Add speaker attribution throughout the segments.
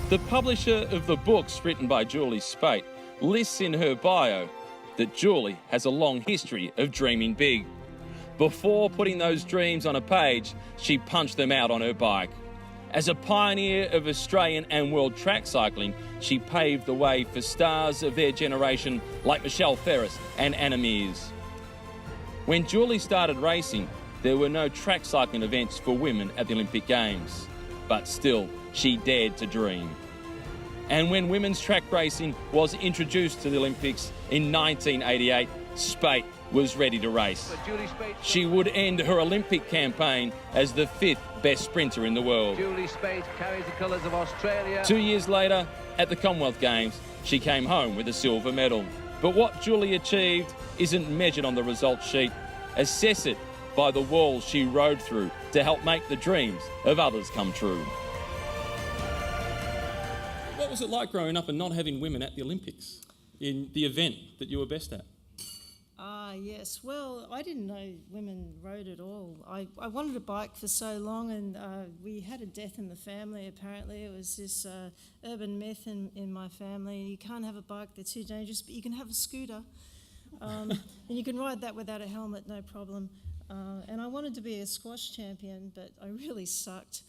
Speaker 1: The publisher of the books written by Julie Speight lists in her bio that Julie has a long history of dreaming big. Before putting those dreams on a page, she punched them out on her bike. As a pioneer of Australian and world track cycling, she paved the way for stars of their generation like Michelle Ferris and Anna Meares. When Julie started racing, there were no track cycling events for women at the Olympic Games. But still, she dared to dream. And when women's track racing was introduced to the Olympics in 1988, Speight was ready to race. She would end her Olympic campaign as the 5th best sprinter in the world.
Speaker 2: Julie Speight carries the colours of Australia.
Speaker 1: 2 years later, at the Commonwealth Games, she came home with a silver medal. But what Julie achieved isn't measured on the results sheet. Assess it by the walls she rode through to help make the dreams of others come true. What was it like growing up and not having women at the Olympics in the event that you were best at?
Speaker 3: Yes. Well, I didn't know women rode at all. I wanted a bike for so long, and we had a death in the family, apparently. It was this urban myth in my family. You can't have a bike, they're too dangerous, but you can have a scooter. And you can ride that without a helmet, no problem. And I wanted to be a squash champion, but I really sucked.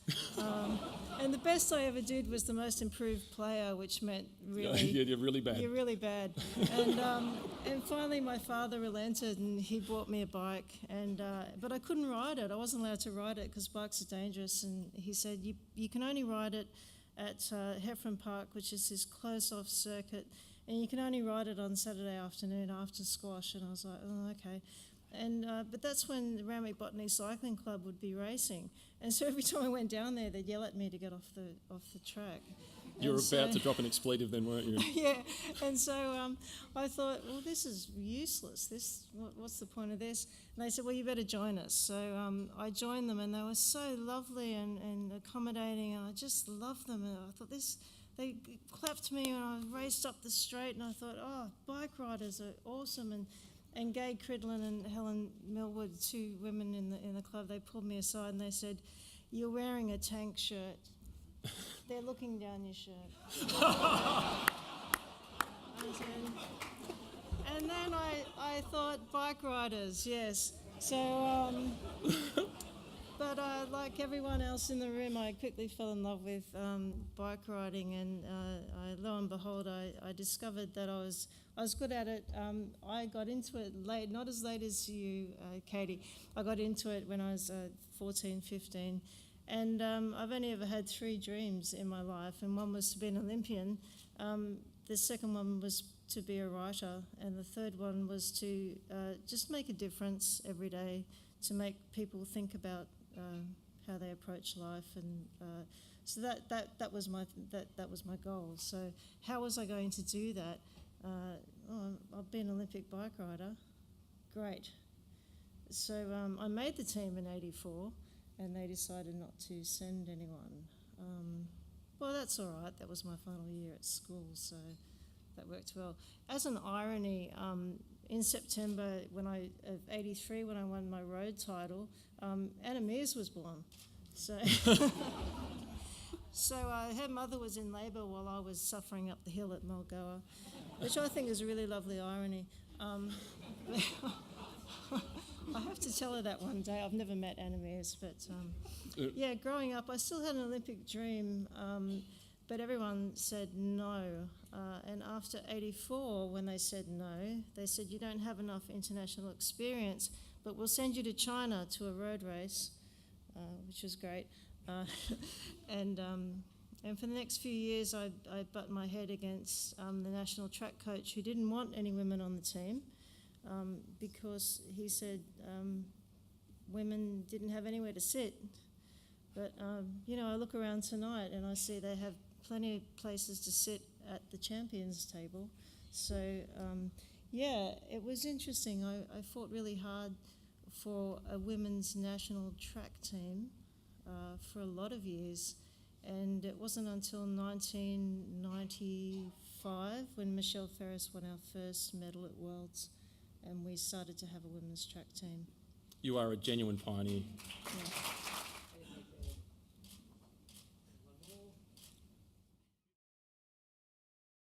Speaker 3: And the best I ever did was the most improved player, which meant really...
Speaker 1: You're really bad.
Speaker 3: You're really bad. And finally my father relented and he bought me a bike. But I couldn't ride it. I wasn't allowed to ride it because bikes are dangerous. And he said, you can only ride it at Heffron Park, which is this closed-off circuit. And you can only ride it on Saturday afternoon after squash. And I was like, oh, okay. But that's when the Randwick Botany Cycling Club would be racing. And so every time I went down there, they'd yell at me to get off the track.
Speaker 1: You were about to drop an expletive then, weren't you?
Speaker 3: Yeah, and so I thought, well, this is useless. What's the point of this? And they said, well, you better join us. So I joined them, and they were so lovely and accommodating, and I just loved them. And I thought they clapped me when I raced up the straight, and I thought, oh, bike riders are awesome. And Gay Cridlin and Helen Millwood, 2 women in the club, they pulled me aside and they said, you're wearing a tank shirt. They're looking down your shirt. And then I thought, bike riders, yes. So, but like everyone else in the room, I quickly fell in love with bike riding, and lo and behold, I discovered that I was good at it. I got into it late, not as late as you, Katie. I got into it when I was 14, 15. And I've only ever had 3 dreams in my life, and one was to be an Olympian. The second one was to be a writer, and the third one was to just make a difference every day, to make people think about how they approach life. And so that was my goal. So how was I going to do that? I'll be an Olympic bike rider. Great. So I made the team in '84, and they decided not to send anyone. Well, that's all right. That was my final year at school, so that worked well. As an irony, in September of '83, when I won my road title, Anna Meares was born. So. So her mother was in labour while I was suffering up the hill at Mulgoa, which I think is a really lovely irony. I have to tell her that one day. I've never met Anna Meares, but yeah, growing up, I still had an Olympic dream, but everyone said no. And after '84, when they said no, they said, you don't have enough international experience, but we'll send you to China to a road race, which was great. And for the next few years, I butt my head against the national track coach, who didn't want any women on the team because he said women didn't have anywhere to sit. But, I look around tonight and I see they have plenty of places to sit at the champions table. So, it was interesting. I fought really hard for a women's national track team for a lot of years, and it wasn't until 1995 when Michelle Ferris won our first medal at Worlds, and we started to have a women's track team.
Speaker 1: You are a genuine pioneer.
Speaker 3: Yeah.